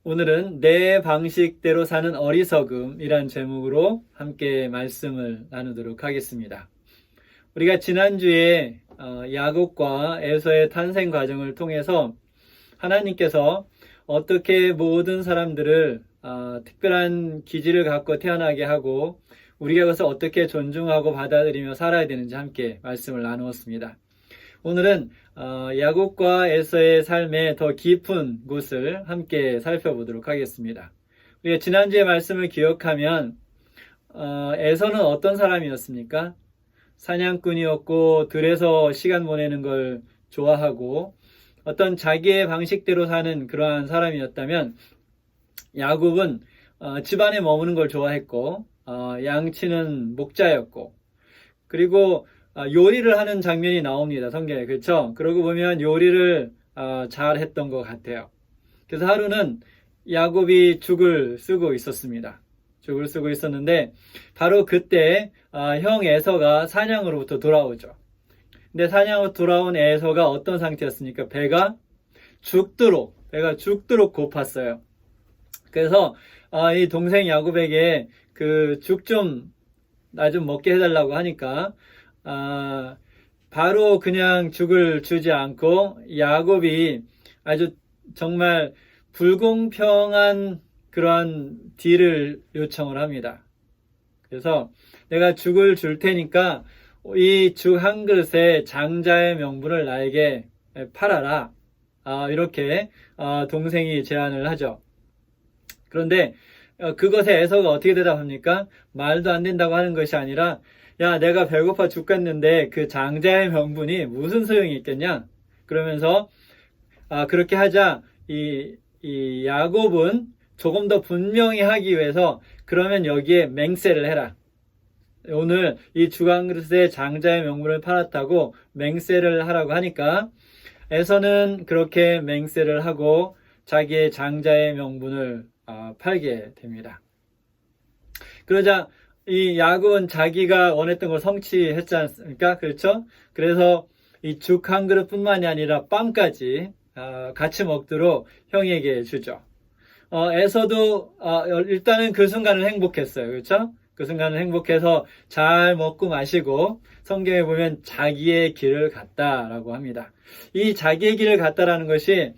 오늘은 내 방식대로 사는 어리석음이란 제목으로 함께 말씀을 나누도록 하겠습니다. 우리가 지난주에 야곱과 에서의 탄생 과정을 통해서 하나님께서 어떻게 모든 사람들을 특별한 기질을 갖고 태어나게 하고 우리가 그것을 어떻게 존중하고 받아들이며 살아야 되는지 함께 말씀을 나누었습니다. 오늘은 야곱과 에서의 삶의 더 깊은 곳을 함께 살펴보도록 하겠습니다. 우리가 지난주의 말씀을 기억하면 에서는 어떤 사람이었습니까? 사냥꾼이었고 들에서 시간 보내는 걸 좋아하고 어떤 자기의 방식대로 사는 그러한 사람이었다면 야곱은 집안에 머무는 걸 좋아했고 양치는 목자였고 그리고 요리를 하는 장면이 나옵니다. 성경에. 그렇죠? 그러고 보면 요리를 잘 했던 것 같아요. 그래서 하루는 야곱이 죽을 쓰고 있었습니다. 죽을 쓰고 있었는데 바로 그때 형 에서가 사냥으로부터 돌아오죠. 근데 사냥으로 돌아온 에서가 어떤 상태였습니까? 배가 죽도록 고팠어요. 그래서 이 동생 야곱에게 그 죽 좀 나 좀 먹게 해달라고 하니까 바로 그냥 죽을 주지 않고 야곱이 아주 정말 불공평한 그러한 딜을 요청을 합니다. 그래서 내가 죽을 줄 테니까 이 죽 한 그릇에 장자의 명분을 나에게 팔아라. 이렇게 동생이 제안을 하죠. 그런데 그것에 에서가 어떻게 대답합니까? 말도 안 된다고 하는 것이 아니라 야, 내가 배고파 죽겠는데 그 장자의 명분이 무슨 소용이 있겠냐? 그러면서 그렇게 하자 이 야곱은 조금 더 분명히 하기 위해서 그러면 여기에 맹세를 해라. 오늘 이 죽 한 그릇에 장자의 명분을 팔았다고 맹세를 하라고 하니까 에서는 그렇게 맹세를 하고 자기의 장자의 명분을 팔게 됩니다. 그러자 이 야곱은 자기가 원했던 걸 성취했지 않습니까? 그렇죠? 그래서 이 죽 한 그릇뿐만이 아니라 빵까지 같이 먹도록 형에게 주죠. 에서도 일단은 그 순간은 행복했어요. 그렇죠? 그 순간은 행복해서 잘 먹고 마시고 성경에 보면 자기의 길을 갔다라고 합니다. 이 자기의 길을 갔다라는 것이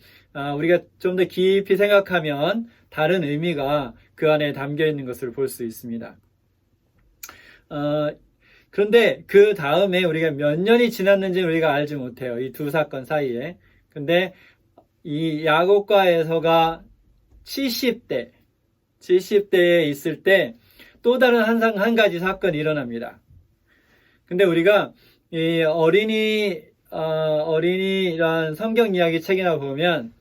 우리가 좀 더 깊이 생각하면 다른 의미가 그 안에 담겨 있는 것을 볼 수 있습니다. 그런데 그 다음에 우리가 몇 년이 지났는지 우리가 알지 못해요. 이 두 사건 사이에. 근데 이 야곱과 에서가 70대에 있을 때 또 다른 한 가지 사건이 일어납니다. 근데 우리가 이 어린이란 성경 이야기 책이나 보면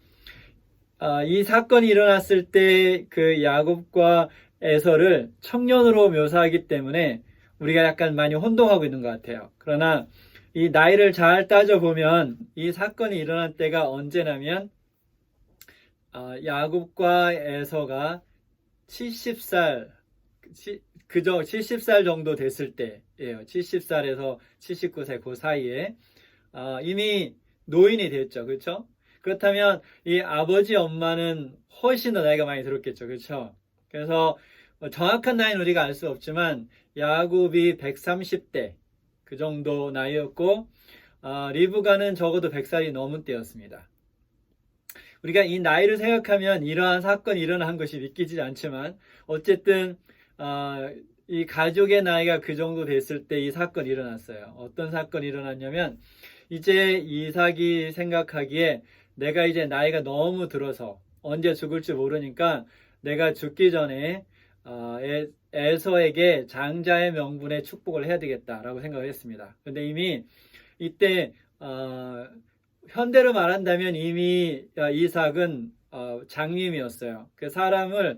이 사건이 일어났을 때 그 야곱과 에서를 청년으로 묘사하기 때문에 우리가 약간 많이 혼동하고 있는 것 같아요. 그러나 이 나이를 잘 따져보면 이 사건이 일어난 때가 언제냐면 야곱과 에서가 70살 그저 70살 정도 됐을 때예요. 70살에서 79세 그 사이에 이미 노인이 됐죠. 그렇죠? 그렇다면 이 아버지 엄마는 훨씬 더 나이가 많이 들었겠죠. 그렇죠? 그래서 정확한 나이는 우리가 알 수 없지만 야곱이 130대 그 정도 나이였고 리브가는 적어도 100살이 넘은 때였습니다. 우리가 이 나이를 생각하면 이러한 사건이 일어난 것이 믿기지 않지만 어쨌든 이 가족의 나이가 그 정도 됐을 때 이 사건이 일어났어요. 어떤 사건이 일어났냐면 이제 이삭이 생각하기에 내가 이제 나이가 너무 들어서 언제 죽을지 모르니까 내가 죽기 전에 에서에게 장자의 명분의 축복을 해야 되겠다라고 생각을 했습니다. 그런데 이미 이때 현대로 말한다면 이미 이삭은 장님이었어요. 그 사람을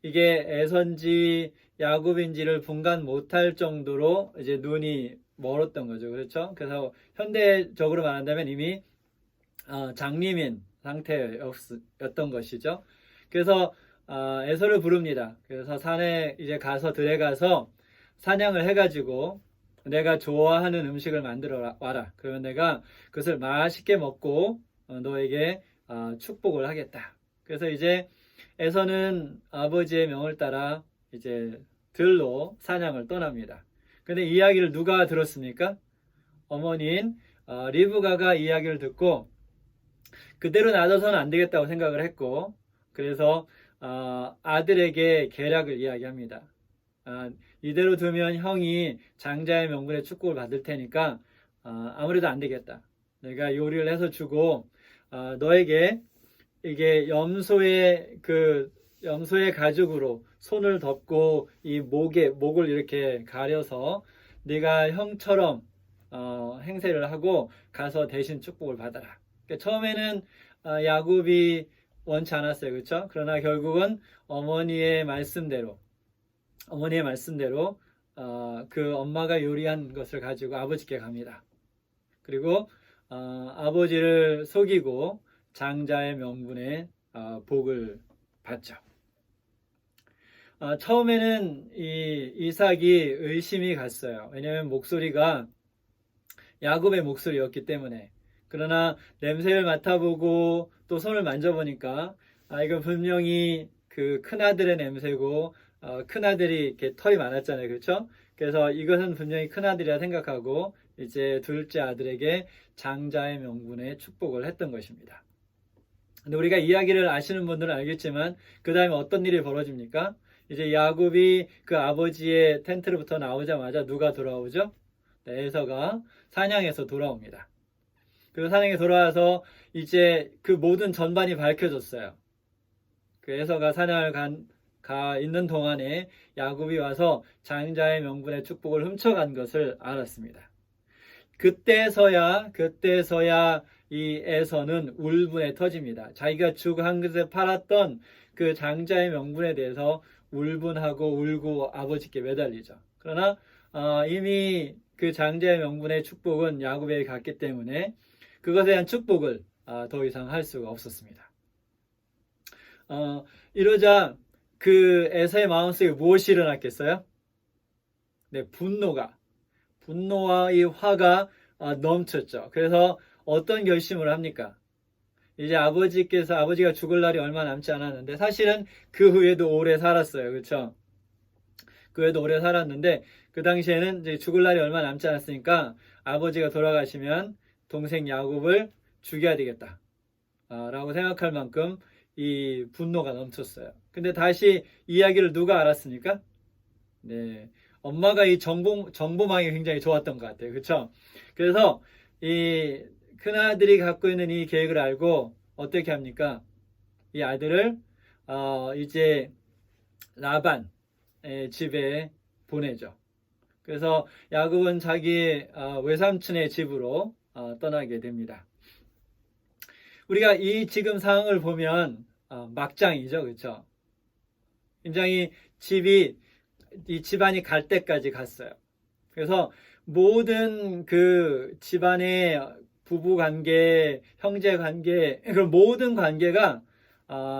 이게 에서인지 야곱인지를 분간 못할 정도로 이제 눈이 멀었던 거죠. 그렇죠? 그래서 현대적으로 말한다면 이미 장님인 상태였던 것이죠. 그래서 에서를 부릅니다. 그래서 산에 이제 가서 들에 가서 사냥을 해가지고 내가 좋아하는 음식을 만들어 와라. 그러면 내가 그것을 맛있게 먹고 너에게 축복을 하겠다. 그래서 이제 에서는 아버지의 명을 따라 이제 들로 사냥을 떠납니다. 근데 이야기를 누가 들었습니까? 어머니인 리브가가 이야기를 듣고 그대로 놔둬서는 안 되겠다고 생각을 했고, 그래서 아들에게 계략을 이야기합니다. 이대로 두면 형이 장자의 명분의 축복을 받을 테니까 아무래도 안 되겠다. 내가 요리를 해서 주고 너에게 이게 염소의 가죽으로 손을 덮고 이 목을 이렇게 가려서 네가 형처럼 행세를 하고 가서 대신 축복을 받아라. 그러니까 처음에는 야곱이 원치 않았어요, 그렇죠? 그러나 결국은 어머니의 말씀대로 그 엄마가 요리한 것을 가지고 아버지께 갑니다. 그리고 아버지를 속이고 장자의 명분에 복을 받죠. 처음에는 이 이삭이 의심이 갔어요. 왜냐하면 목소리가 야곱의 목소리였기 때문에. 그러나 냄새를 맡아보고 또 손을 만져보니까 이건 분명히 그 큰아들의 냄새고 큰아들이 이렇게 털이 많았잖아요. 그렇죠? 그래서 이것은 분명히 큰아들이라 생각하고 이제 둘째 아들에게 장자의 명분에 축복을 했던 것입니다. 근데 우리가 이야기를 아시는 분들은 알겠지만 그 다음에 어떤 일이 벌어집니까? 이제 야곱이 그 아버지의 텐트로부터 나오자마자 누가 돌아오죠? 네, 에서가 사냥해서 돌아옵니다. 그 사냥에 돌아와서 이제 그 모든 전반이 밝혀졌어요. 그 에서가 사냥을 가 있는 동안에 야곱이 와서 장자의 명분의 축복을 훔쳐간 것을 알았습니다. 그때서야 이 에서는 울분에 터집니다. 자기가 죽 한 그릇에 팔았던 그 장자의 명분에 대해서 울분하고 울고 아버지께 매달리죠. 그러나 이미 그 장자의 명분의 축복은 야곱에게 갔기 때문에 그것에 대한 축복을 더 이상 할 수가 없었습니다. 이러자 그 에서의 마음속에 무엇이 일어났겠어요? 네, 분노와 이 화가 넘쳤죠. 그래서 어떤 결심을 합니까? 이제 아버지가 죽을 날이 얼마 남지 않았는데 사실은 그 후에도 오래 살았어요. 그렇죠? 그 후에도 오래 살았는데 그 당시에는 이제 죽을 날이 얼마 남지 않았으니까 아버지가 돌아가시면 동생 야곱을 죽여야 되겠다. 라고 생각할 만큼 이 분노가 넘쳤어요. 근데 다시 이야기를 누가 알았습니까? 네. 엄마가 이 정보망이 굉장히 좋았던 것 같아요. 그렇죠? 그래서 이 큰아들이 갖고 있는 이 계획을 알고 어떻게 합니까? 이 아들을 이제 라반의 집에 보내죠. 그래서 야곱은 자기 외삼촌의 집으로 떠나게 됩니다. 우리가 이 지금 상황을 보면 막장이죠. 그렇죠? 굉장히 이 집안이 갈 때까지 갔어요. 그래서 모든 그 집안의 부부 관계, 형제 관계, 그런 모든 관계가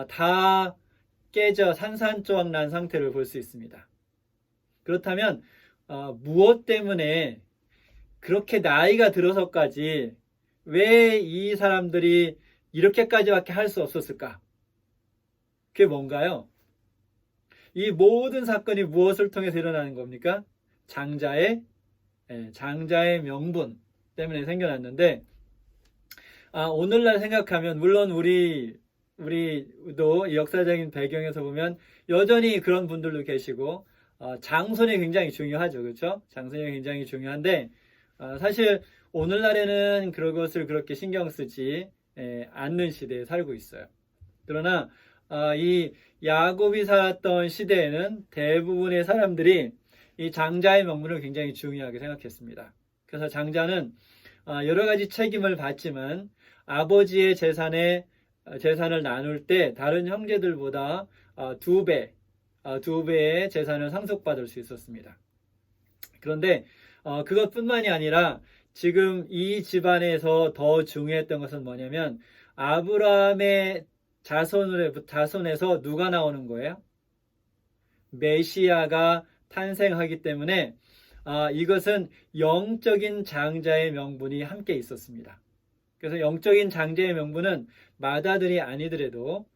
다 깨져 산산조각 난 상태를 볼 수 있습니다. 그렇다면 무엇 때문에 그렇게 나이가 들어서까지 왜 이 사람들이 이렇게까지밖에 할 수 없었을까? 그게 뭔가요? 이 모든 사건이 무엇을 통해서 일어나는 겁니까? 장자의 명분 때문에 생겨났는데, 오늘날 생각하면 물론 우리도 이 역사적인 배경에서 보면 여전히 그런 분들도 계시고 장손이 굉장히 중요하죠. 그렇죠? 장손이 굉장히 중요한데 사실 오늘날에는 그런 것을 그렇게 신경 쓰지 않는 시대에 살고 있어요. 그러나 이 야곱이 살았던 시대에는 대부분의 사람들이 이 장자의 명분을 굉장히 중요하게 생각했습니다. 그래서 장자는 여러 가지 책임을 받지만 아버지의 재산을 나눌 때 다른 형제들보다 두 배의 재산을 상속받을 수 있었습니다. 그런데 그것뿐만이 아니라 지금 이 집안에서 더 중요했던 것은 뭐냐면 아브라함의 자손에서 누가 나오는 거예요? 메시아가 탄생하기 때문에 이것은 영적인 장자의 명분이 함께 있었습니다. 그래서 영적인 장자의 명분은 맏아들이 아니더라도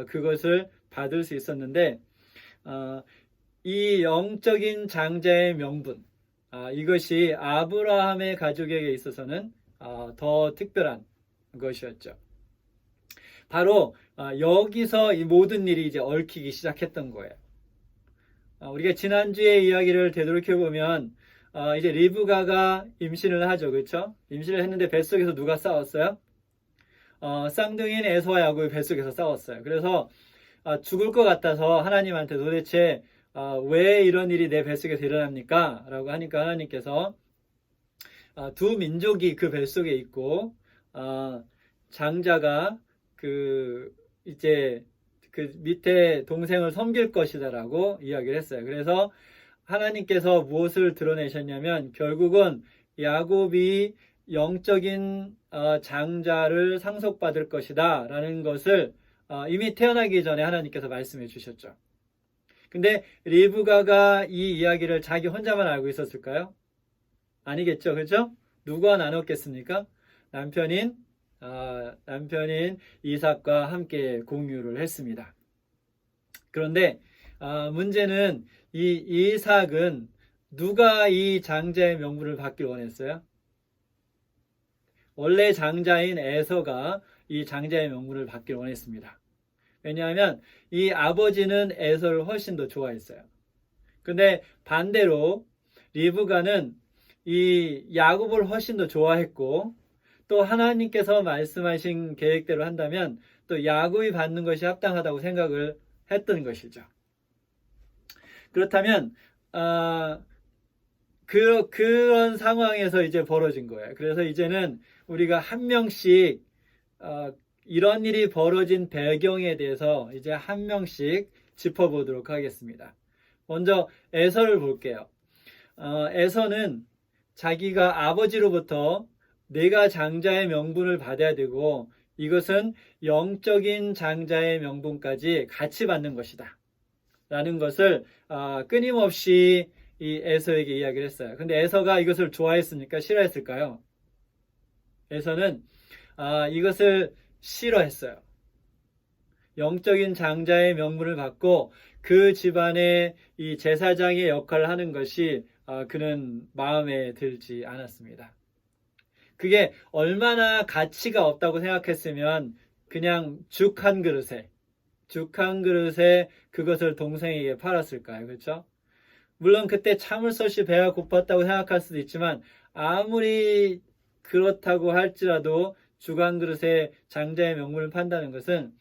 그것을 받을 수 있었는데 이 영적인 장자의 명분, 이것이 아브라함의 가족에게 있어서는 더 특별한 것이었죠. 바로 여기서 이 모든 일이 이제 얽히기 시작했던 거예요. 우리가 지난주에 이야기를 되돌이켜보면 이제 리브가가 임신을 하죠. 그렇죠? 임신을 했는데 뱃속에서 누가 싸웠어요? 쌍둥이인 에서와 야곱이 뱃속에서 싸웠어요. 그래서 죽을 것 같아서 하나님한테 도대체 왜 이런 일이 내 뱃속에서 일어납니까? 라고 하니까 하나님께서 두 민족이 그 뱃속에 있고 장자가 이제 그 밑에 동생을 섬길 것이다라고 이야기를 했어요. 그래서 하나님께서 무엇을 드러내셨냐면 결국은 야곱이 영적인 장자를 상속받을 것이다 라는 것을 이미 태어나기 전에 하나님께서 말씀해 주셨죠. 근데 리브가가 이 이야기를 자기 혼자만 알고 있었을까요? 아니겠죠. 그렇죠? 누가 나눴겠습니까? 남편인 이삭과 함께 공유를 했습니다. 그런데 문제는 이 이삭은 누가 이 장자의 명분을 받길 원했어요? 원래 장자인 에서가 이 장자의 명분을 받길 원했습니다. 왜냐하면 이 아버지는 에서를 훨씬 더 좋아했어요. 근데 반대로 리브가는 이 야곱을 훨씬 더 좋아했고 또 하나님께서 말씀하신 계획대로 한다면 또 야곱이 받는 것이 합당하다고 생각을 했던 것이죠. 그렇다면 그런 상황에서 이제 벌어진 거예요. 그래서 이제는 우리가 한 명씩 이런 일이 벌어진 배경에 대해서 이제 한 명씩 짚어보도록 하겠습니다. 먼저 에서를 볼게요. 에서는 자기가 아버지로부터 내가 장자의 명분을 받아야 되고 이것은 영적인 장자의 명분까지 같이 받는 것이다 라는 것을 끊임없이 이 에서에게 이야기를 했어요. 근데 에서가 이것을 좋아했습니까? 싫어했을까요? 에서는 이것을 싫어했어요. 영적인 장자의 명분을 받고 그 집안의 이 제사장의 역할을 하는 것이 그는 마음에 들지 않았습니다. 그게 얼마나 가치가 없다고 생각했으면 그냥 죽 한 그릇에 그것을 동생에게 팔았을까요? 그렇죠? 물론 그때 참을 수 없이 배가 고팠다고 생각할 수도 있지만 아무리 그렇다고 할지라도 죽 한 그릇에 장자의 명분을 판다는 것은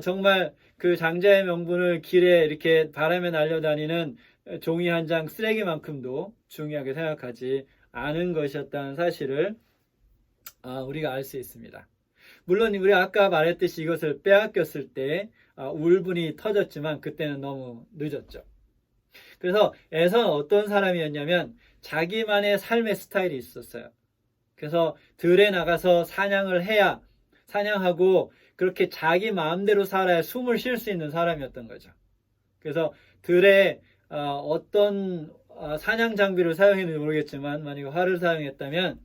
정말 그 장자의 명분을 길에 이렇게 바람에 날려다니는 종이 한 장 쓰레기만큼도 중요하게 생각하지 않은 것이었다는 사실을 우리가 알 수 있습니다. 물론 우리 아까 말했듯이 이것을 빼앗겼을 때 울분이 터졌지만 그때는 너무 늦었죠. 그래서 에서는 어떤 사람이었냐면 자기만의 삶의 스타일이 있었어요. 그래서 들에 나가서 사냥하고 그렇게 자기 마음대로 살아야 숨을 쉴 수 있는 사람이었던 거죠. 그래서 들에 어떤 사냥 장비를 사용했는지 모르겠지만 만약에 활을 사용했다면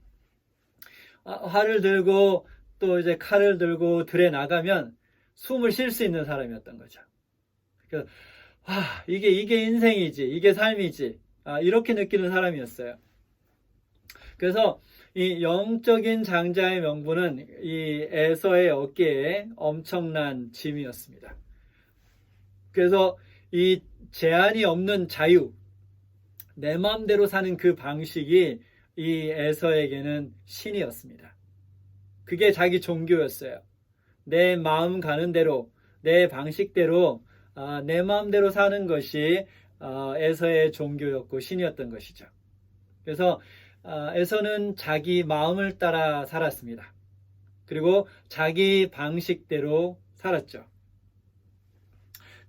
활을 들고 또 이제 칼을 들고 들에 나가면 숨을 쉴 수 있는 사람이었던 거죠. 그래서 이게 인생이지, 이게 삶이지, 이렇게 느끼는 사람이었어요. 그래서 이 영적인 장자의 명분은 이 에서의 어깨에 엄청난 짐이었습니다. 그래서 이 제한이 없는 자유, 내 마음대로 사는 그 방식이 이 에서에게는 신이었습니다. 그게 자기 종교였어요. 내 마음 가는 대로, 내 방식대로, 내 마음대로 사는 것이 에서의 종교였고 신이었던 것이죠. 그래서 에서는 자기 마음을 따라 살았습니다. 그리고 자기 방식대로 살았죠.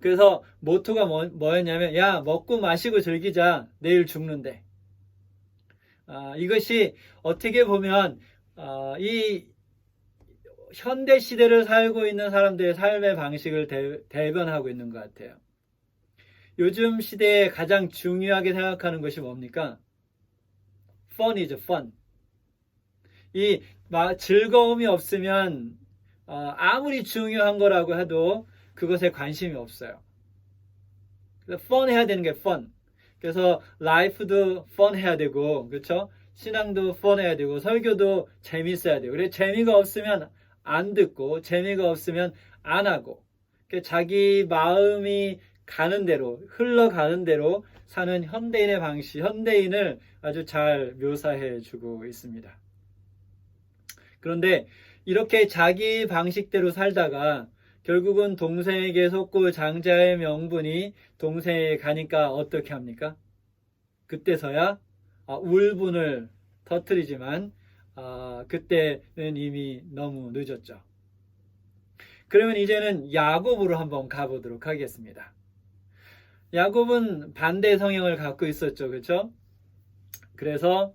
그래서 모토가 뭐였냐면 야 먹고 마시고 즐기자 내일 죽는데 이것이 어떻게 보면 이 현대 시대를 살고 있는 사람들의 삶의 방식을 대변하고 있는 것 같아요. 요즘 시대에 가장 중요하게 생각하는 것이 뭡니까? Fun is fun. 즐거움이 없으면 아무리 중요한 거라고 해도 그것에 관심이 없어요. 펀 해야 되는 게 펀. 그래서 라이프도 펀 해야 되고, 그렇죠? 신앙도 펀 해야 되고, 설교도 재밌어야 되고. 그래 재미가 없으면 안 듣고, 재미가 없으면 안 하고. 자기 마음이 가는 대로, 흘러가는 대로 사는 현대인의 방식, 현대인을 아주 잘 묘사해 주고 있습니다. 그런데 이렇게 자기 방식대로 살다가 결국은 동생에게 속고 장자의 명분이 동생에게 가니까 어떻게 합니까? 그때서야 울분을 터뜨리지만 그때는 이미 너무 늦었죠. 그러면 이제는 야곱으로 한번 가보도록 하겠습니다. 야곱은 반대 성향을 갖고 있었죠. 그렇죠? 그래서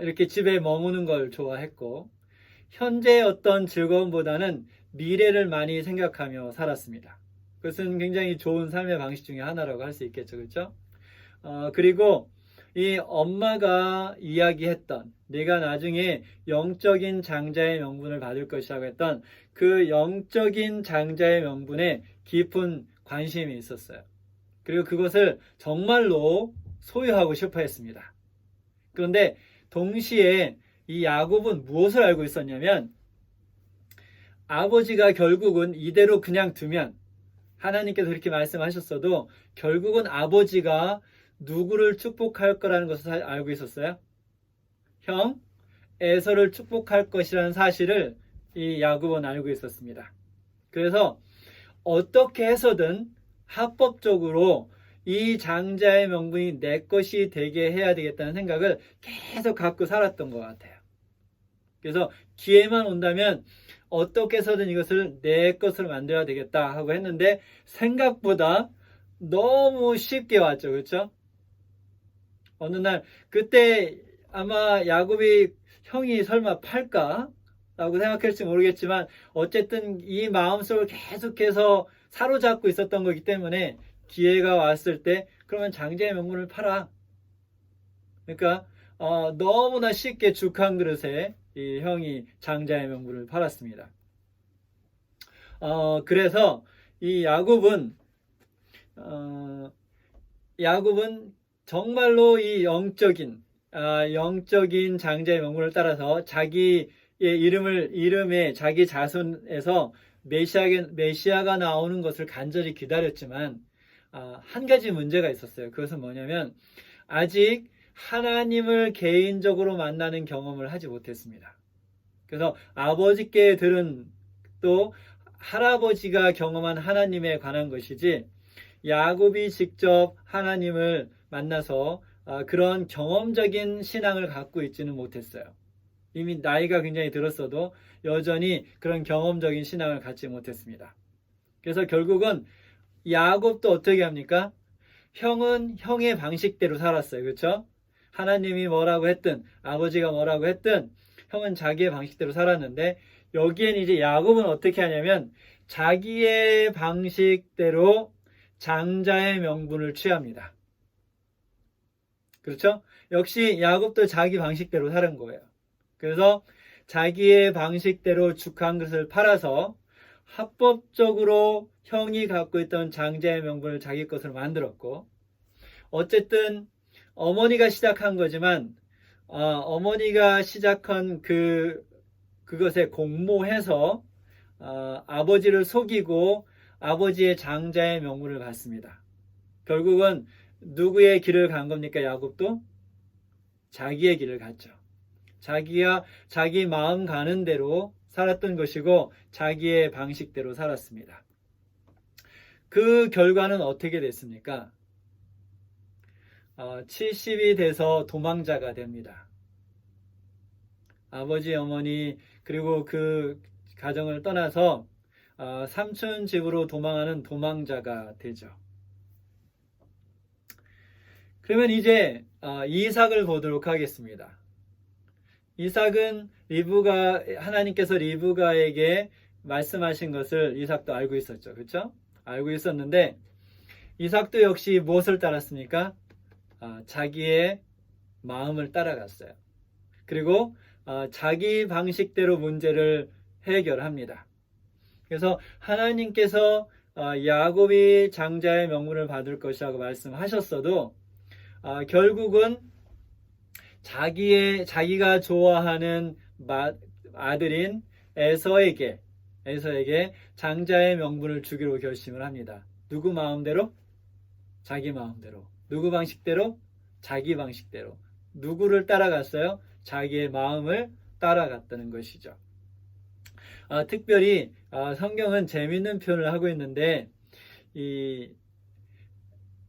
이렇게 집에 머무는 걸 좋아했고 현재의 어떤 즐거움보다는 미래를 많이 생각하며 살았습니다. 그것은 굉장히 좋은 삶의 방식 중에 하나라고 할 수 있겠죠. 그렇죠? 그리고 이 엄마가 이야기했던 내가 나중에 영적인 장자의 명분을 받을 것이라고 했던 그 영적인 장자의 명분에 깊은 관심이 있었어요. 그리고 그것을 정말로 소유하고 싶어 했습니다. 그런데 동시에 이 야곱은 무엇을 알고 있었냐면 아버지가 결국은 이대로 그냥 두면 하나님께서 그렇게 말씀하셨어도 결국은 아버지가 누구를 축복할 거라는 것을 알고 있었어요. 형 에서를 축복할 것이라는 사실을 이 야곱은 알고 있었습니다. 그래서 어떻게 해서든 합법적으로 이 장자의 명분이 내 것이 되게 해야 되겠다는 생각을 계속 갖고 살았던 것 같아요. 그래서 기회만 온다면 어떻게 해서든 이것을 내 것으로 만들어야 되겠다 하고 했는데 생각보다 너무 쉽게 왔죠. 그렇죠? 어느 날 그때 아마 야곱이 형이 설마 팔까? 라고 생각할지 모르겠지만 어쨌든 이 마음속을 계속해서 사로잡고 있었던 거기 때문에 기회가 왔을 때 그러면 장자의 명분을 팔아. 그러니까 너무나 쉽게 죽 한 그릇에 이 형이 장자의 명분을 팔았습니다. 그래서 이 야곱은 정말로 이 영적인 장자의 명분을 따라서 자기의 이름에 자기 자손에서 메시아가 나오는 것을 간절히 기다렸지만 한 가지 문제가 있었어요. 그것은 뭐냐면 아직 하나님을 개인적으로 만나는 경험을 하지 못했습니다. 그래서 아버지께 들은 또 할아버지가 경험한 하나님에 관한 것이지 야곱이 직접 하나님을 만나서 그런 경험적인 신앙을 갖고 있지는 못했어요. 이미 나이가 굉장히 들었어도 여전히 그런 경험적인 신앙을 갖지 못했습니다. 그래서 결국은 야곱도 어떻게 합니까? 형은 형의 방식대로 살았어요. 그렇죠? 하나님이 뭐라고 했든 아버지가 뭐라고 했든 형은 자기의 방식대로 살았는데 여기엔 이제 야곱은 어떻게 하냐면 자기의 방식대로 장자의 명분을 취합니다. 그렇죠? 역시 야곱도 자기 방식대로 사는 거예요. 그래서 자기의 방식대로 죽 한 것을 팔아서 합법적으로 형이 갖고 있던 장자의 명분을 자기 것으로 만들었고 어쨌든 어머니가 시작한 거지만 어머니가 시작한 그것에 공모해서 아버지를 속이고 아버지의 장자의 명분을 받습니다. 결국은 누구의 길을 간 겁니까? 야곱도 자기의 길을 갔죠. 자기가 자기 마음 가는 대로 살았던 것이고 자기의 방식대로 살았습니다. 그 결과는 어떻게 됐습니까? 70이 돼서 도망자가 됩니다. 아버지, 어머니 그리고 그 가정을 떠나서 삼촌 집으로 도망하는 도망자가 되죠. 그러면 이제 이삭을 보도록 하겠습니다. 이삭은 하나님께서 리브가에게 말씀하신 것을 이삭도 알고 있었죠. 그렇죠? 알고 있었는데 이삭도 역시 무엇을 따랐습니까? 자기의 마음을 따라갔어요. 그리고 자기 방식대로 문제를 해결합니다. 그래서 하나님께서 야곱이 장자의 명분을 받을 것이라고 말씀하셨어도 결국은 자기가 좋아하는 아들인 에서에게 장자의 명분을 주기로 결심을 합니다. 누구 마음대로? 자기 마음대로. 누구 방식대로? 자기 방식대로. 누구를 따라갔어요? 자기의 마음을 따라갔다는 것이죠. 특별히 성경은 재밌는 표현을 하고 있는데 이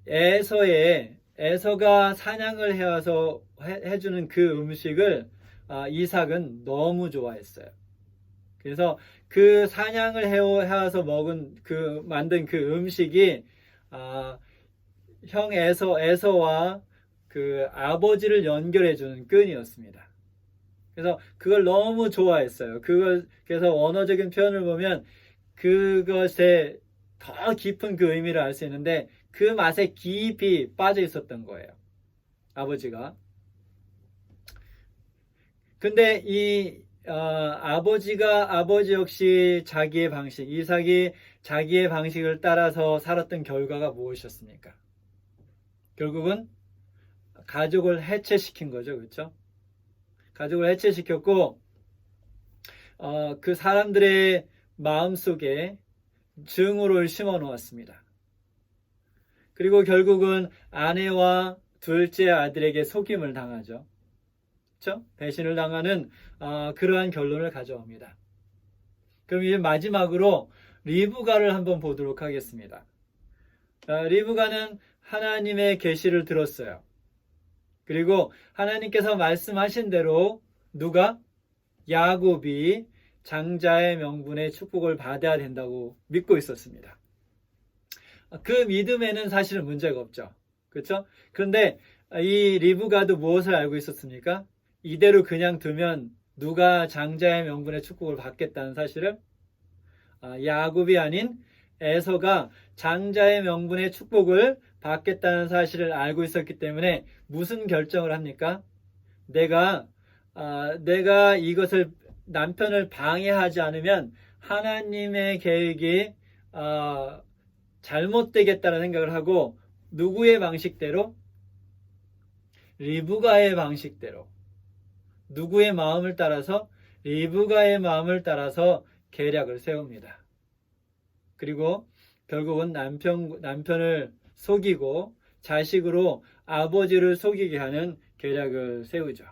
에서가 사냥을 해와서 해주는 그 음식을 이삭은 너무 좋아했어요. 그래서 그 사냥을 해와서 만든 그 음식이 형 에서와 그 아버지를 연결해주는 끈이었습니다. 그래서 그걸 너무 좋아했어요. 그래서 원어적인 표현을 보면 그것에 더 깊은 그 의미를 알 수 있는데 그 맛에 깊이 빠져 있었던 거예요. 아버지가. 근데 아버지 역시 이삭이 자기의 방식을 따라서 살았던 결과가 무엇이었습니까? 결국은 가족을 해체시킨 거죠. 그렇죠? 가족을 해체시켰고 그 사람들의 마음속에 증오를 심어 놓았습니다. 그리고 결국은 아내와 둘째 아들에게 속임을 당하죠. 그렇죠? 배신을 당하는 그러한 결론을 가져옵니다. 그럼 이제 마지막으로 리브가를 한번 보도록 하겠습니다. 리브가는 하나님의 계시를 들었어요. 그리고 하나님께서 말씀하신 대로 야곱이 장자의 명분의 축복을 받아야 된다고 믿고 있었습니다. 그 믿음에는 사실은 문제가 없죠. 그렇죠? 그런데 이 리브가도 무엇을 알고 있었습니까? 이대로 그냥 두면 누가 장자의 명분의 축복을 받겠다는 사실을 야곱이 아닌 에서가 장자의 명분의 축복을 받겠다는 사실을 알고 있었기 때문에 무슨 결정을 합니까? 내가 이것을 남편을 방해하지 않으면 하나님의 계획이 잘못되겠다는 생각을 하고 누구의 방식대로? 리브가의 방식대로. 누구의 마음을 따라서? 리브가의 마음을 따라서 계략을 세웁니다. 그리고 결국은 남편을 속이고 자식으로 아버지를 속이게 하는 계략을 세우죠.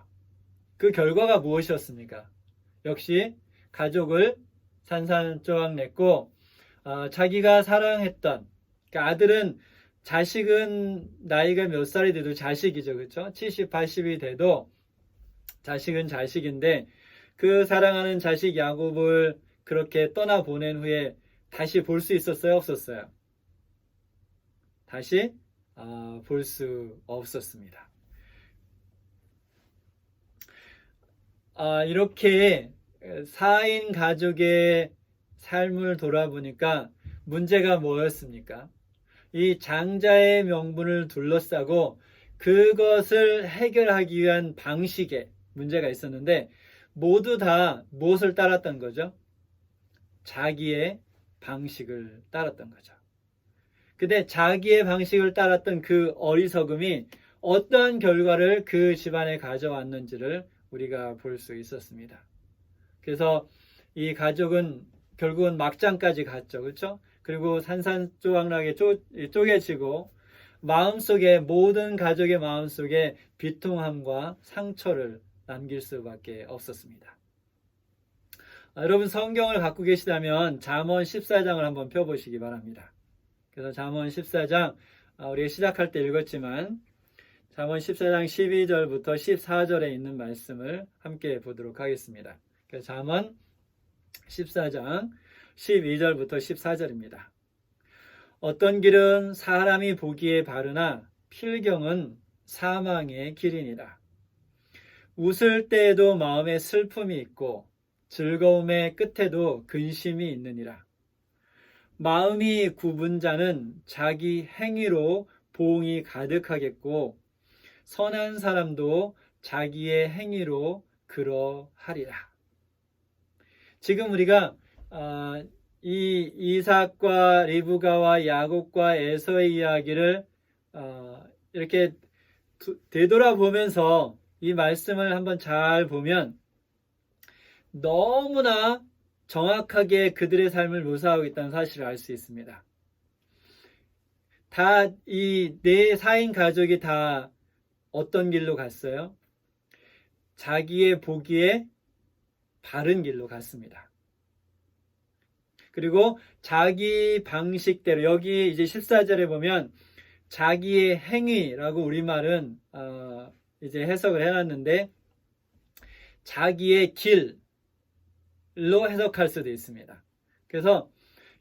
그 결과가 무엇이었습니까? 역시 가족을 산산조각 냈고 자기가 사랑했던 그러니까 자식은 나이가 몇 살이 돼도 자식이죠. 그렇죠? 70, 80이 돼도 자식은 자식인데 그 사랑하는 자식 야곱을 그렇게 떠나보낸 후에 다시 볼 수 있었어요? 없었어요? 다시 볼 수 없었습니다. 이렇게 4인 가족의 삶을 돌아보니까 문제가 뭐였습니까? 이 장자의 명분을 둘러싸고 그것을 해결하기 위한 방식에 문제가 있었는데 모두 다 무엇을 따랐던 거죠? 자기의 방식을 따랐던 거죠. 근데 자기의 방식을 따랐던 그 어리석음이 어떠한 결과를 그 집안에 가져왔는지를 우리가 볼 수 있었습니다. 그래서 이 가족은 결국은 막장까지 갔죠. 그렇죠? 그리고 산산조각나게 쪼개지고 모든 가족의 마음속에 비통함과 상처를 남길 수밖에 없었습니다. 여러분 성경을 갖고 계시다면 잠언 14장을 한번 펴보시기 바랍니다. 그래서 잠언 14장 우리가 시작할 때 읽었지만 잠언 14장 12절부터 14절에 있는 말씀을 함께 보도록 하겠습니다. 그래서 잠언 14장 12절부터 14절입니다. 어떤 길은 사람이 보기에 바르나 필경은 사망의 길이니라. 웃을 때에도 마음에 슬픔이 있고 즐거움의 끝에도 근심이 있느니라. 마음이 굽은 자는 자기 행위로 보응이 가득하겠고 선한 사람도 자기의 행위로 그러하리라. 지금 우리가 이 이삭과 리브가와 야곱과 에서의 이야기를 이렇게 되돌아보면서 이 말씀을 한번 잘 보면 너무나 정확하게 그들의 삶을 묘사하고 있다는 사실을 알 수 있습니다. 다 이 네 사인 가족이 다 어떤 길로 갔어요? 자기의 보기에 바른 길로 갔습니다. 그리고 자기 방식대로, 여기 이제 14절에 보면 자기의 행위라고 우리말은 이제 해석을 해놨는데 자기의 길로 해석할 수도 있습니다. 그래서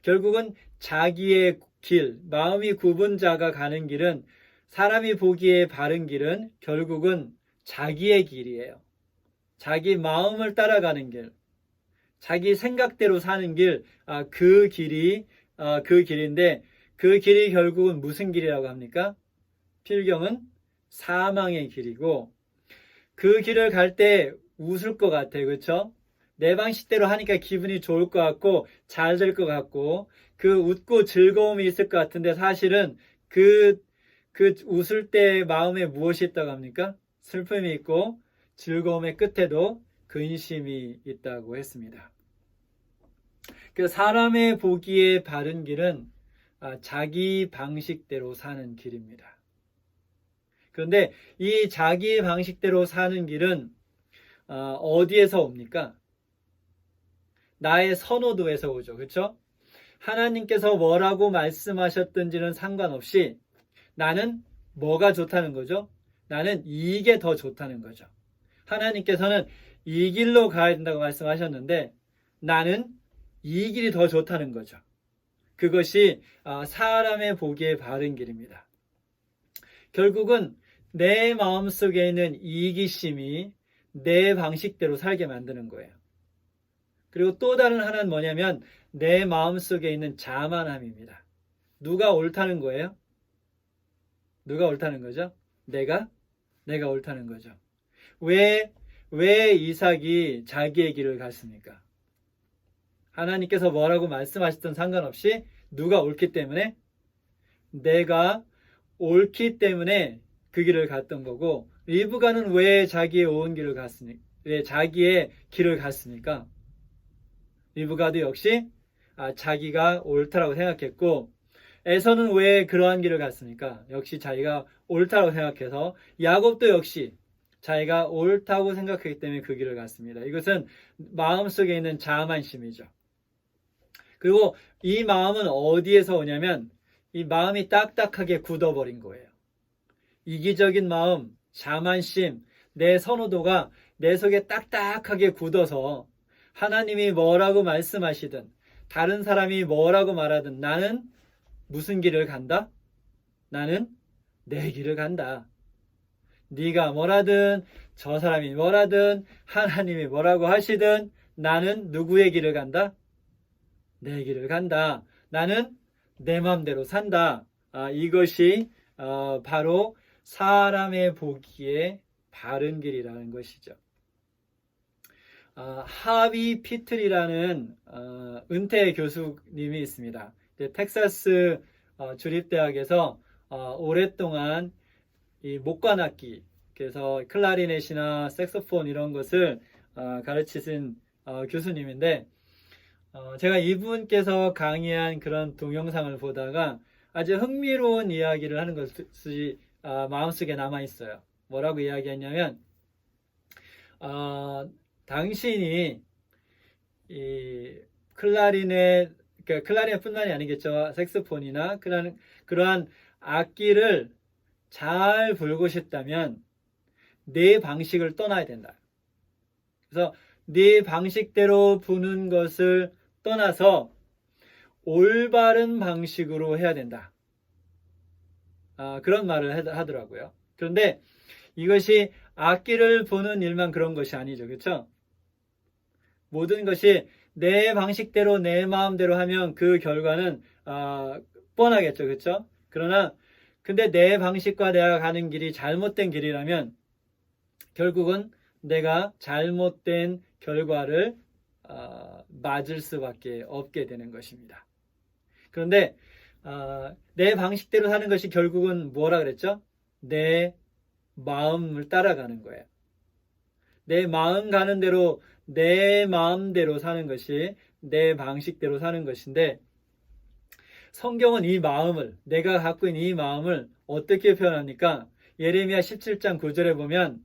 결국은 자기의 길, 마음이 굽은 자가 가는 길은, 사람이 보기에 바른 길은 결국은 자기의 길이에요. 자기 마음을 따라가는 길, 자기 생각대로 사는 길, 그 길인데 그 길이 결국은 무슨 길이라고 합니까? 필경은 사망의 길이고, 그 길을 갈 때 웃을 것 같아요. 그렇죠? 내 방식대로 하니까 기분이 좋을 것 같고 잘 될 것 같고 그 웃고 즐거움이 있을 것 같은데, 사실은 그 웃을 때 마음에 무엇이 있다고 합니까? 슬픔이 있고 즐거움의 끝에도 근심이 있다고 했습니다. 그 사람의 보기에 바른 길은 자기 방식대로 사는 길입니다. 그런데 이 자기 방식대로 사는 길은 어디에서 옵니까? 나의 선호도에서 오죠. 그렇죠? 하나님께서 뭐라고 말씀하셨든지는 상관없이 나는 뭐가 좋다는 거죠? 나는 이게 더 좋다는 거죠. 하나님께서는 이 길로 가야 된다고 말씀하셨는데 나는 이 길이 더 좋다는 거죠. 그것이 사람의 보기에 바른 길입니다. 결국은 내 마음속에 있는 이기심이 내 방식대로 살게 만드는 거예요. 그리고 또 다른 하나는 뭐냐면 내 마음속에 있는 자만함입니다. 누가 옳다는 거예요? 누가 옳다는 거죠? 내가 옳다는 거죠. 왜 이삭이 자기의 길을 갔습니까? 하나님께서 뭐라고 말씀하셨든 상관없이 누가 옳기 때문에, 내가 옳기 때문에 그 길을 갔던 거고, 리브가는 왜 자기의 온 길을 갔습니까? 왜 자기의 길을 갔습니까? 리브가도 역시 자기가 옳다라고 생각했고, 에서는 왜 그러한 길을 갔습니까? 역시 자기가 옳다고 생각해서, 야곱도 역시 자기가 옳다고 생각했기 때문에 그 길을 갔습니다. 이것은 마음속에 있는 자만심이죠. 그리고 이 마음은 어디에서 오냐면 이 마음이 딱딱하게 굳어버린 거예요. 이기적인 마음, 자만심, 내 선호도가 내 속에 딱딱하게 굳어서 하나님이 뭐라고 말씀하시든 다른 사람이 뭐라고 말하든 나는 무슨 길을 간다? 나는 내 길을 간다. 네가 뭐라든 저 사람이 뭐라든 하나님이 뭐라고 하시든 나는 누구의 길을 간다? 내 길을 간다. 나는 내 마음대로 산다. 이것이 바로 사람의 보기에 바른 길이라는 것이죠. 하비 피틀이라는 은퇴 교수님이 있습니다. 텍사스 주립대학에서 오랫동안 이 목관악기, 그래서 클라리넷이나 색소폰 이런 것을 가르치신 교수님인데, 제가 이분께서 강의한 그런 동영상을 보다가 아주 흥미로운 이야기를 하는 것이 마음속에 남아있어요. 뭐라고 이야기했냐면, 당신이 이 클라리넷, 그러니까 클라리넷뿐만이 아니겠죠. 색소폰이나 그러한 악기를 잘 불고 싶다면 내 방식을 떠나야 된다. 그래서 네 방식대로 부는 것을 떠나서 올바른 방식으로 해야 된다. 그런 말을 하더라고요. 그런데 이것이 악기를 보는 일만 그런 것이 아니죠. 그렇죠? 모든 것이 내 방식대로 내 마음대로 하면 그 결과는 뻔하겠죠. 그렇죠? 그러나 근데 내 방식과 내가 가는 길이 잘못된 길이라면 결국은 내가 잘못된 결과를 맞을 수밖에 없게 되는 것입니다. 그런데 내 방식대로 사는 것이 결국은 뭐라 그랬죠? 내 마음을 따라가는 거예요. 내 마음 가는 대로 내 마음대로 사는 것이 내 방식대로 사는 것인데, 성경은 이 마음을, 내가 갖고 있는 이 마음을 어떻게 표현합니까? 예레미야 17장 9절에 보면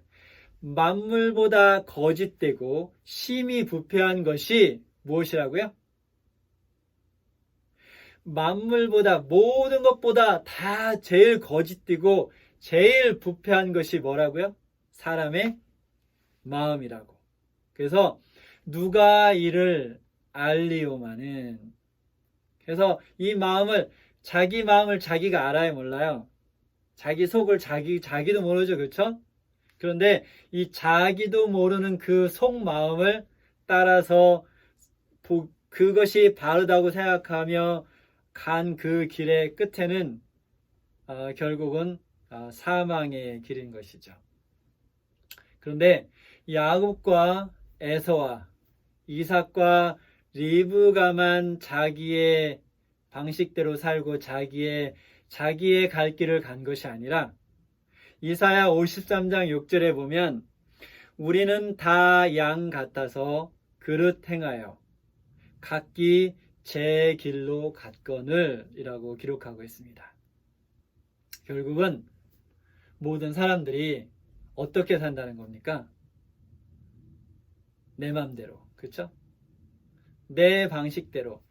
만물보다 거짓되고 심히 부패한 것이 무엇이라고요? 만물보다, 모든 것보다 다 제일 거짓되고 제일 부패한 것이 뭐라고요? 사람의 마음이라고. 그래서 누가 이를 알리오마는, 그래서 이 마음을, 자기 마음을 자기가 알아야 몰라요. 자기 속을 자기도 모르죠. 그렇죠? 그런데 이 자기도 모르는 그 속마음을 따라서 그것이 바르다고 생각하며 간 그 길의 끝에는 결국은 사망의 길인 것이죠. 그런데 야곱과 에서와 이삭과 리브가만 자기의 방식대로 살고 자기의 갈 길을 간 것이 아니라, 이사야 53장 6절에 보면 우리는 다 양 같아서 그릇 행하여 각기 제 길로 갔거늘 이라고 기록하고 있습니다. 결국은 모든 사람들이 어떻게 산다는 겁니까? 내 맘대로, 그렇죠? 내 방식대로,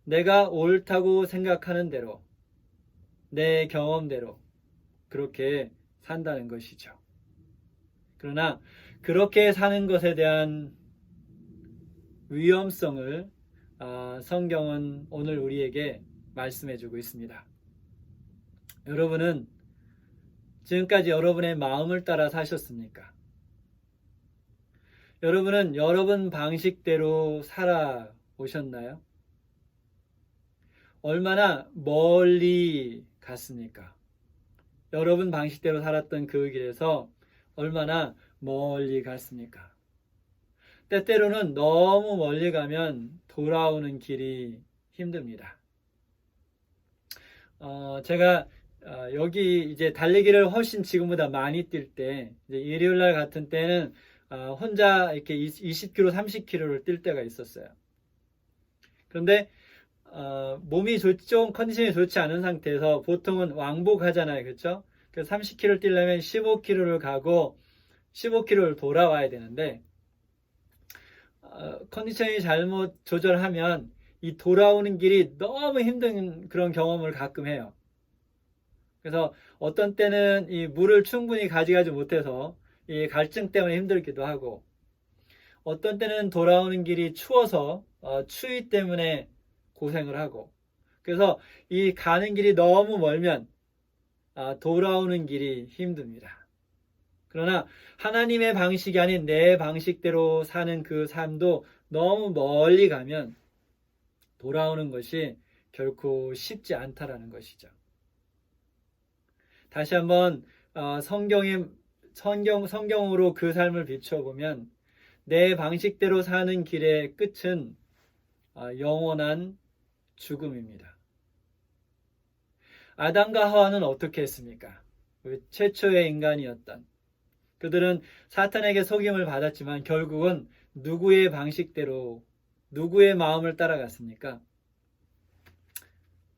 내가 옳다고 생각하는 대로, 내 경험대로 그렇게 산다는 것이죠. 그러나 그렇게 사는 것에 대한 위험성을 성경은 오늘 우리에게 말씀해주고 있습니다. 여러분은 지금까지 여러분의 마음을 따라 사셨습니까? 여러분은 여러분 방식대로 살아오셨나요? 얼마나 멀리 갔습니까? 여러분 방식대로 살았던 그 길에서 얼마나 멀리 갔습니까? 때때로는 너무 멀리 가면 돌아오는 길이 힘듭니다. 제가 여기 이제 달리기를 훨씬 지금보다 많이 뛸 때, 이제 일요일 날 같은 때는 혼자 이렇게 20km, 30km를 뛸 때가 있었어요. 그런데 몸이 좀 컨디션이 좋지 않은 상태에서 보통은 왕복하잖아요. 그렇죠? 그래서 30km 뛰려면 15km를 가고 15km를 돌아와야 되는데, 컨디션이 잘못 조절하면 이 돌아오는 길이 너무 힘든 그런 경험을 가끔 해요. 그래서 어떤 때는 이 물을 충분히 가져가지 못해서 이 갈증 때문에 힘들기도 하고, 어떤 때는 돌아오는 길이 추워서 추위 때문에 고생을 하고, 그래서 이 가는 길이 너무 멀면 돌아오는 길이 힘듭니다. 그러나 하나님의 방식이 아닌 내 방식대로 사는 그 삶도 너무 멀리 가면 돌아오는 것이 결코 쉽지 않다라는 것이죠. 다시 한번 성경으로 그 삶을 비춰보면 내 방식대로 사는 길의 끝은 영원한 죽음입니다. 아담과 하와는 어떻게 했습니까? 최초의 인간이었던 그들은 사탄에게 속임을 받았지만 결국은 누구의 방식대로, 누구의 마음을 따라갔습니까?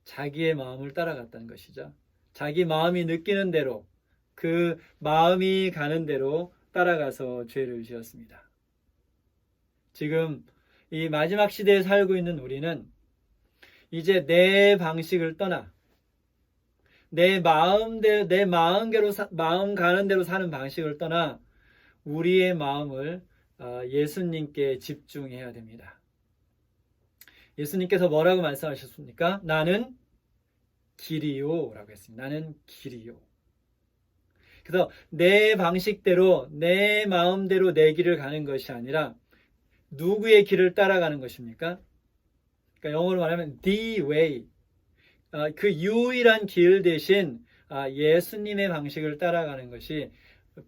자기의 마음을 따라갔다는 것이죠. 자기 마음이 느끼는 대로, 그 마음이 가는 대로 따라가서 죄를 지었습니다. 지금 이 마지막 시대에 살고 있는 우리는 이제 내 방식을 떠나 내 마음대로, 마음 가는 대로 사는 방식을 떠나 우리의 마음을 예수님께 집중해야 됩니다. 예수님께서 뭐라고 말씀하셨습니까? 나는 길이요 라고 했습니다. 나는 길이요. 그래서 내 방식대로, 내 마음대로 내 길을 가는 것이 아니라 누구의 길을 따라가는 것입니까? 그러니까 영어로 말하면 the way, 그 유일한 길 대신 예수님의 방식을 따라가는 것이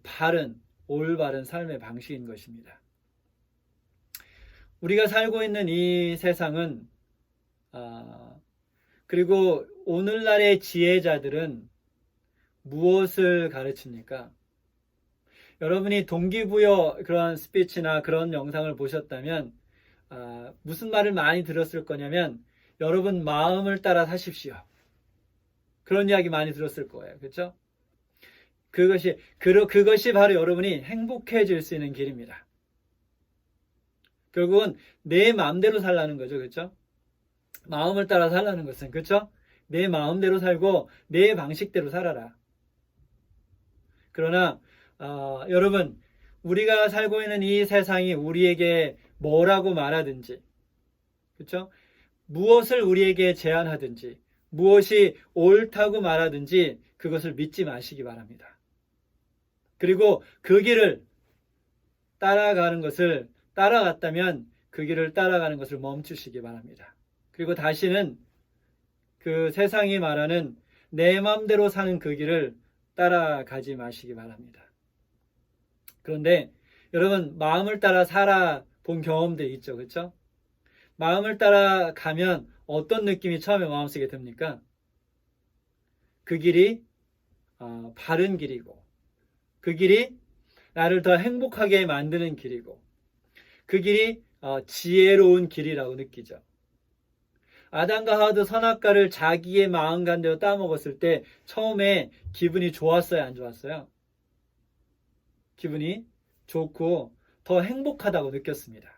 바른, 올바른 삶의 방식인 것입니다. 우리가 살고 있는 이 세상은 그리고 오늘날의 지혜자들은 무엇을 가르칩니까? 여러분이 동기부여 그런 스피치나 그런 영상을 보셨다면 무슨 말을 많이 들었을 거냐면 여러분 마음을 따라 사십시오. 그런 이야기 많이 들었을 거예요. 그렇죠? 그것이 바로 여러분이 행복해질 수 있는 길입니다. 결국은 내 마음대로 살라는 거죠. 그렇죠? 마음을 따라 살라는 것은 그렇죠? 내 마음대로 살고 내 방식대로 살아라. 그러나 여러분 우리가 살고 있는 이 세상이 우리에게 뭐라고 말하든지 그렇죠? 무엇을 우리에게 제안하든지 무엇이 옳다고 말하든지 그것을 믿지 마시기 바랍니다. 그리고 그 길을 따라갔다면 그 길을 따라가는 것을 멈추시기 바랍니다. 그리고 다시는 그 세상이 말하는 내 마음대로 사는 그 길을 따라가지 마시기 바랍니다. 그런데 여러분 마음을 따라 살아본 경험도 있죠. 그렇죠? 마음을 따라 가면 어떤 느낌이 처음에 마음속에 듭니까? 그 길이 바른 길이고 그 길이 나를 더 행복하게 만드는 길이고 그 길이 지혜로운 길이라고 느끼죠. 아담과 하와도 선악과를 자기의 마음간대로 따먹었을 때 처음에 기분이 좋았어요? 안 좋았어요? 기분이 좋고 더 행복하다고 느꼈습니다.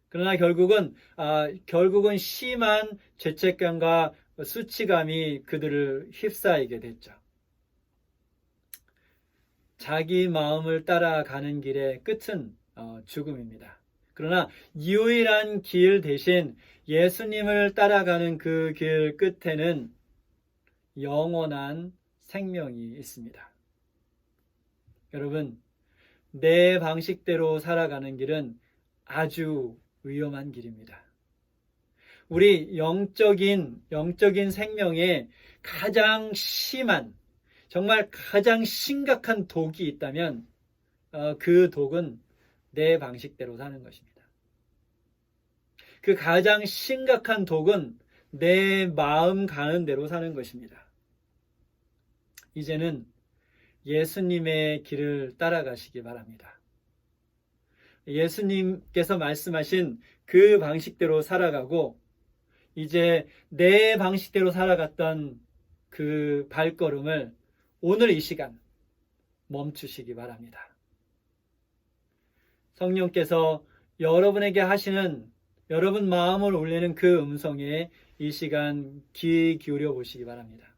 그러나 결국은 심한 죄책감과 수치감이 그들을 휩싸이게 됐죠. 자기 마음을 따라가는 길의 끝은 죽음입니다. 그러나 유일한 길 대신 예수님을 따라가는 그 길 끝에는 영원한 생명이 있습니다. 여러분, 내 방식대로 살아가는 길은 아주 위험한 길입니다. 우리 영적인 생명에 가장 심한, 정말 가장 심각한 독이 있다면 그 독은 내 방식대로 사는 것입니다. 그 가장 심각한 독은 내 마음 가는 대로 사는 것입니다. 이제는 예수님의 길을 따라가시기 바랍니다. 예수님께서 말씀하신 그 방식대로 살아가고 이제 내 방식대로 살아갔던 그 발걸음을 오늘 이 시간 멈추시기 바랍니다. 성령께서 여러분에게 하시는 여러분 마음을 울리는 그 음성에 이 시간 귀 기울여 보시기 바랍니다.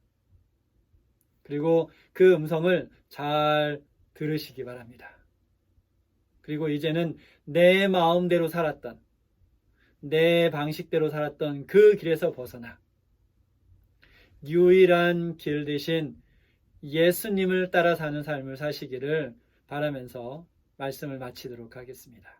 그리고 그 음성을 잘 들으시기 바랍니다. 그리고 이제는 내 마음대로 살았던 내 방식대로 살았던 그 길에서 벗어나 유일한 길 대신 예수님을 따라 사는 삶을 사시기를 바라면서 말씀을 마치도록 하겠습니다.